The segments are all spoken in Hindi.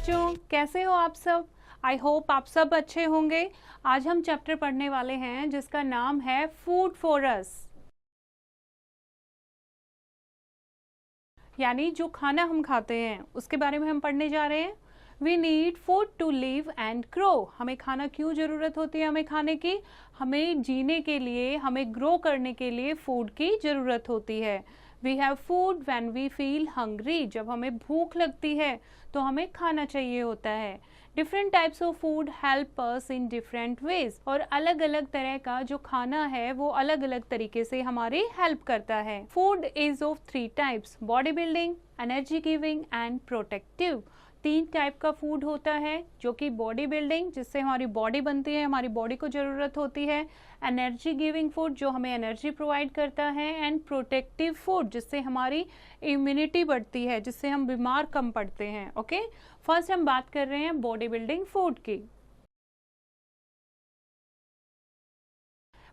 बच्चों, कैसे हो आप सब? आई होप आप सब अच्छे होंगे। आज हम चैप्टर पढ़ने वाले हैं जिसका नाम है फूड फॉर अस, यानी जो खाना हम खाते हैं उसके बारे में हम पढ़ने जा रहे हैं। We need food to live and grow. हमें खाना क्यों ज़रूरत होती है? हमें खाने की, हमें जीने के लिए, हमें ग्रो करने के लिए फूड की ज़रूरत होती है। We have food when we feel hungry. जब हमें भूख लगती है तो हमें खाना चाहिए होता है। Different types of food help us in different ways. और अलग अलग तरह का जो खाना है वो अलग अलग तरीके से हमारी हेल्प करता है। Food is of 3 types: body building, energy giving and protective. 3 type का फूड होता है, जो कि बॉडी बिल्डिंग, जिससे हमारी बॉडी बनती है, हमारी बॉडी को ज़रूरत होती है। एनर्जी गिविंग फूड, जो हमें एनर्जी प्रोवाइड करता है। एंड प्रोटेक्टिव फूड, जिससे हमारी इम्यूनिटी बढ़ती है, जिससे हम बीमार कम पड़ते हैं। ओके, फर्स्ट हम बात कर रहे हैं बॉडी बिल्डिंग फूड की।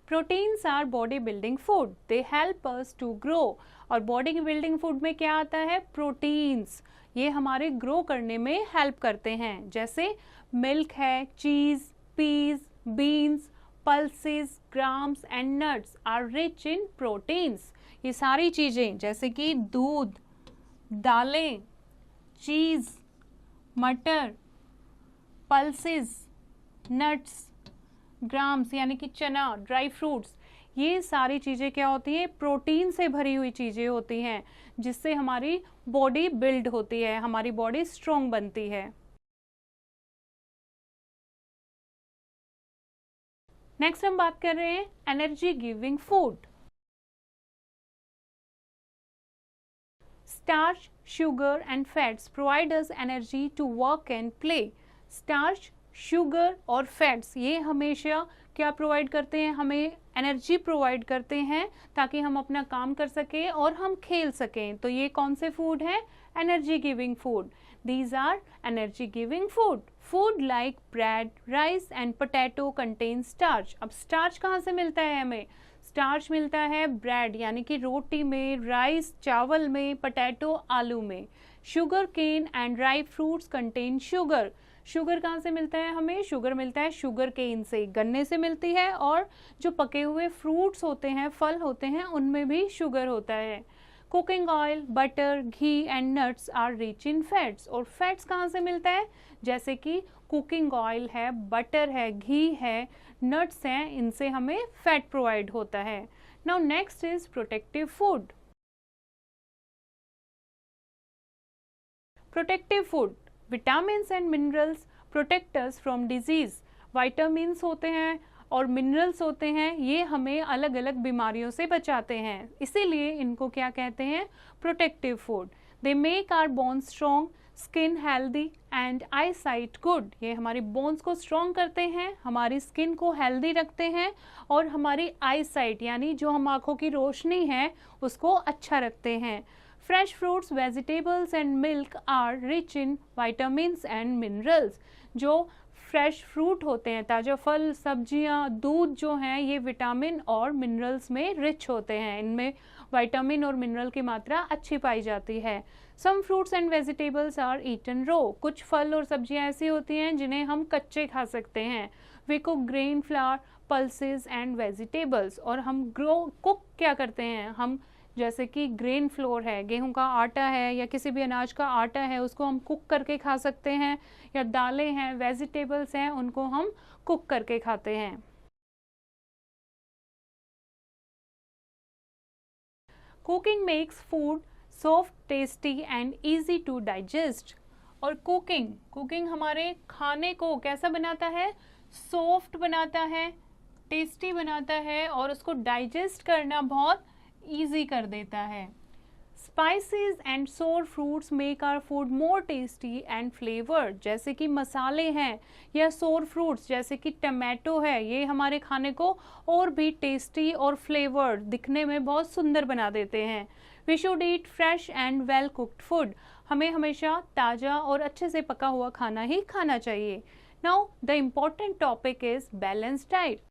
Proteins are body building food, they help us to grow. और बॉडी बिल्डिंग फूड में क्या आता है? प्रोटीन्स। ये हमारे ग्रो करने में हेल्प करते हैं। जैसे मिल्क है, cheese, peas, beans, pulses, grams and nuts are rich in proteins. ये सारी चीज़ें जैसे कि दूध, दालें, चीज़, मटर, पल्सेस, नट्स, ग्राम्स यानी कि चना, ड्राई फ्रूट्स, ये सारी चीज़ें क्या होती हैं? प्रोटीन से भरी हुई चीज़ें होती हैं, जिससे हमारी बॉडी बिल्ड होती है, हमारी बॉडी स्ट्रॉन्ग बनती है। नेक्स्ट हम बात कर रहे हैं energy giving food. Starch, sugar and fats provide us energy to work and play. Starch, sugar और फैट्स ये हमेशा क्या प्रोवाइड करते हैं? हमें एनर्जी प्रोवाइड करते हैं ताकि हम अपना काम कर सकें और हम खेल सकें। तो ये कौन से फूड है? Energy giving food. These are energy giving food. Food like bread, rice and potato contain starch. अब स्टार्च कहाँ से मिलता है हमें? स्टार्च मिलता है ब्रेड यानी कि रोटी में, राइस चावल में, पोटैटो आलू में। Sugar cane and dry fruits contain sugar. Sugar कहाँ से मिलता है हमें? शुगर मिलता है शुगर केन से, गन्ने से मिलती है। और जो पके हुए फ्रूट्स होते हैं, फल होते हैं, उनमें भी शुगर होता है। Cooking oil, butter, ghee and nuts are rich in fats. और फैट्स कहाँ से मिलता है? जैसे कि कुकिंग ऑयल है, बटर है, घी है, नट्स हैं, इनसे हमें फैट प्रोवाइड होता है। Now next is protective food. Protective food, vitamins and minerals protect us from disease. Vitamins होते हैं और मिनरल्स होते हैं, ये हमें अलग अलग बीमारियों से बचाते हैं, इसीलिए इनको क्या कहते हैं? Protective food. They make our bones strong, skin healthy and eyesight good. ये हमारी बोन्स को स्ट्रॉन्ग करते हैं, हमारी स्किन को हेल्दी रखते हैं और हमारी आई साइट यानी जो हम आँखों की रोशनी है उसको अच्छा रखते हैं। Fresh fruits, vegetables and milk are rich in vitamins and minerals. जो फ्रेश फ्रूट होते हैं, ताज़ा फल, सब्जियां, दूध जो हैं, ये विटामिन और मिनरल्स में रिच होते हैं। इनमें विटामिन और मिनरल की मात्रा अच्छी पाई जाती है। Some fruits and vegetables are eaten raw. कुछ फल और सब्जियां ऐसी होती हैं जिन्हें हम कच्चे खा सकते हैं। We cook grain, flour, pulses and vegetables. और हम कुक क्या करते हैं? हम जैसे कि ग्रेन फ्लोर है, गेहूं का आटा है या किसी भी अनाज का आटा है, उसको हम कुक करके खा सकते हैं। या दालें हैं, वेजिटेबल्स हैं, उनको हम कुक करके खाते हैं। Cooking makes food soft, tasty and easy to digest. और कुकिंग हमारे खाने को कैसा बनाता है? सॉफ्ट बनाता है, टेस्टी बनाता है और उसको डाइजेस्ट करना बहुत ईजी कर देता है। Spices and sour fruits make our food more tasty and flavoured. जैसे कि मसाले हैं या सोर फ्रूट्स जैसे कि टमाटो है, ये हमारे खाने को और भी टेस्टी और फ्लेवर्ड, दिखने में बहुत सुंदर बना देते हैं। We should eat fresh and well cooked food. हमें हमेशा ताज़ा और अच्छे से पका हुआ खाना ही खाना चाहिए। Now the important topic is balance diet.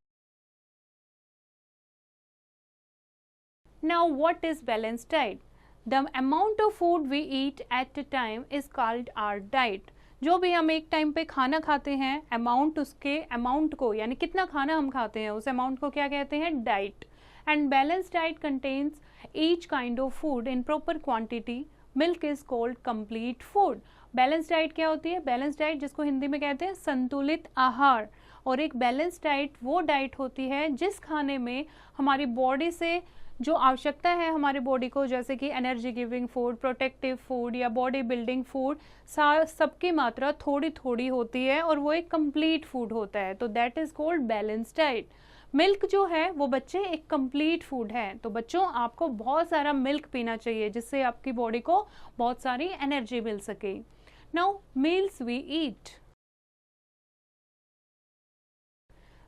Now what is balanced diet? The amount of food we eat at a time is called our diet. जो भी हम एक टाइम पे खाना खाते हैं, अमाउंट, उसके अमाउंट को, यानी कितना खाना हम खाते हैं उस अमाउंट को क्या कहते हैं? Diet. And balance diet contains each kind of food in proper quantity. Milk is called complete food. Balance diet क्या होती है? बैलेंस डाइट जिसको हिंदी में कहते हैं संतुलित आहार। और एक बैलेंस डाइट वो डाइट होती है जिस खाने में हमारी बॉडी से जो आवश्यकता है हमारी बॉडी को, जैसे कि energy giving food, protective food या बॉडी बिल्डिंग फूड, सबकी मात्रा थोड़ी थोड़ी होती है और वो एक कंप्लीट फूड होता है, तो that is called balance diet. Milk जो है वो बच्चे एक कंप्लीट फूड है, तो बच्चों आपको बहुत सारा मिल्क पीना चाहिए जिससे आपकी बॉडी को बहुत सारी एनर्जी मिल सके। Now meals we eat.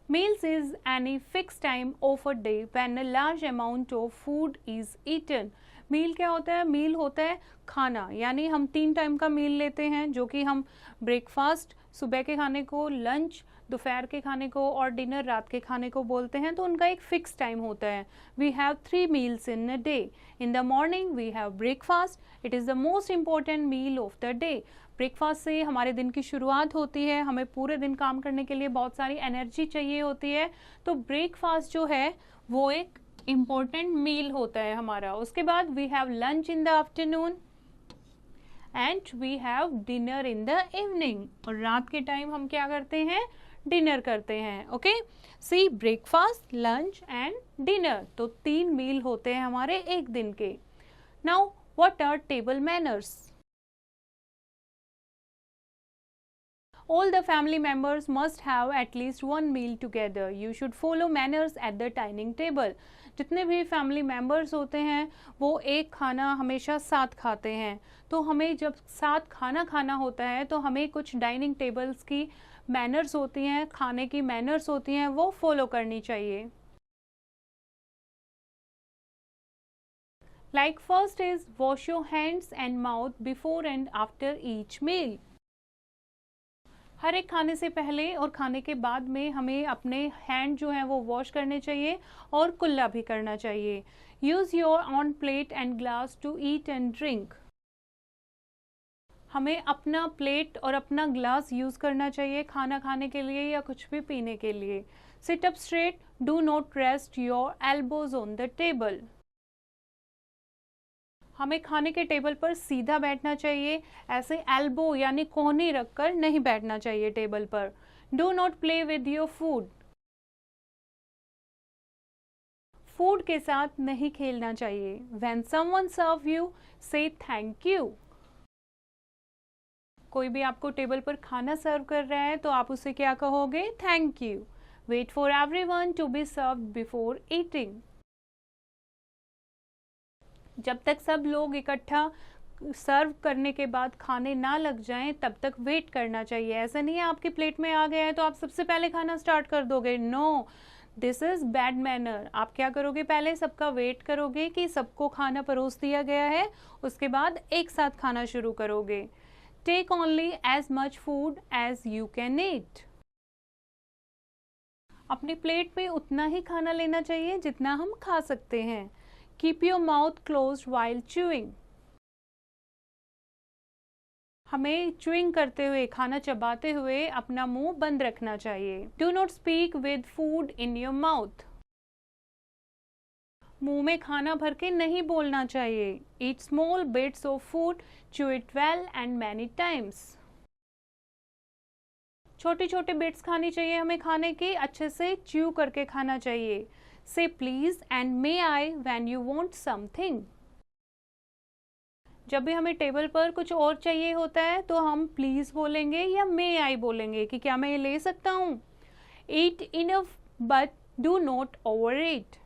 Meals is any fixed time of a day when a large amount of food is eaten. मील क्या होता है? मील होता है खाना, यानी हम 3 टाइम का मील लेते हैं, जो कि हम ब्रेकफास्ट सुबह के खाने को, लंच दोपहर के खाने को और डिनर रात के खाने को बोलते हैं, तो उनका एक फिक्स टाइम होता है। We have 3 meals in a day. In the morning we have breakfast, it is the most important meal of the day. Breakfast से हमारे दिन की शुरुआत होती है, हमें पूरे दिन काम करने के लिए बहुत सारी एनर्जी चाहिए होती है, तो ब्रेकफास्ट जो है वो एक इम्पॉर्टेंट मील होता है हमारा। उसके बाद we have lunch in the afternoon and we have dinner in the evening. और रात के टाइम हम क्या करते हैं? डिनर करते हैं। Okay, see breakfast, lunch and dinner, तो 3 मील होते हैं हमारे एक दिन के। Now what are table manners? All the family members must have at least one meal together. You should follow manners at the dining table. जितने भी फैमिली मेम्बर्स होते हैं वो एक खाना हमेशा साथ खाते हैं, तो हमें जब साथ खाना खाना होता है तो हमें कुछ डाइनिंग टेबल्स की मैनर्स होती हैं, खाने की मैनर्स होती हैं, वो फॉलो करनी चाहिए। Like first is wash your hands and mouth before and after each meal. हर एक खाने से पहले और खाने के बाद में हमें अपने हैंड जो हैं वो वॉश करने चाहिए और कुल्ला भी करना चाहिए। Use your own plate and glass to eat and drink. हमें अपना प्लेट और अपना ग्लास यूज़ करना चाहिए खाना खाने के लिए या कुछ भी पीने के लिए। Sit up straight, do not rest your elbows on the table. हमें खाने के टेबल पर सीधा बैठना चाहिए, ऐसे एल्बो यानी कोहनी रखकर नहीं बैठना चाहिए टेबल पर। Do not play with your food. Food के साथ नहीं खेलना चाहिए। व्हेन समवन सर्व यू, से थैंक यू। कोई भी आपको टेबल पर खाना सर्व कर रहा है तो आप उसे क्या कहोगे? Thank you. Wait for everyone to be served before eating. जब तक सब लोग इकट्ठा सर्व करने के बाद खाने ना लग जाएं तब तक वेट करना चाहिए। ऐसा नहीं है आपकी प्लेट में आ गया है तो आप सबसे पहले खाना स्टार्ट कर दोगे। No, this is bad manner. आप क्या करोगे? पहले सबका वेट करोगे कि सबको खाना परोस दिया गया है, उसके बाद एक साथ खाना शुरू करोगे। Take only as much food as you can eat. अपनी प्लेट में उतना ही खाना लेना चाहिए जितना हम खा सकते हैं। Keep your mouth closed while chewing. हमें च्यूइंग करते हुए, खाना चबाते हुए अपना मुंह बंद रखना चाहिए। Do not speak with food in your mouth. मुंह में खाना भर के नहीं बोलना चाहिए। Eat small bits of food, chew it well and many times. छोटी छोटी बिट्स खानी चाहिए हमें खाने की, अच्छे से च्यू करके खाना चाहिए। Say please and may I when you want something. जब भी हमें टेबल पर कुछ और चाहिए होता है तो हम प्लीज बोलेंगे या मे आई बोलेंगे कि क्या मैं ये ले सकता हूँ। Eat enough but do not overeat.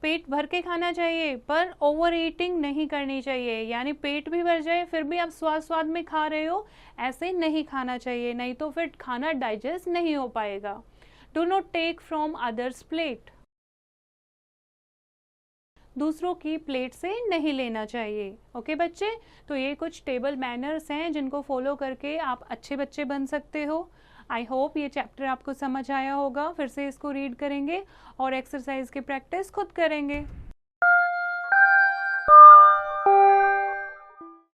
पेट भर के खाना चाहिए पर ओवर ईटिंग नहीं करनी चाहिए, यानी पेट भी भर जाए फिर भी आप स्वाद स्वाद में खा रहे हो, ऐसे नहीं खाना चाहिए, नहीं तो फिर खाना डाइजेस्ट नहीं हो पाएगा। Do not take from others' plate. दूसरों की प्लेट से नहीं लेना चाहिए। ओके बच्चे, तो ये कुछ टेबल मैनर्स हैं जिनको फॉलो करके आप अच्छे बच्चे बन सकते हो। आई होप ये चैप्टर आपको समझ आया होगा। फिर से इसको रीड करेंगे और एक्सरसाइज की प्रैक्टिस खुद करेंगे।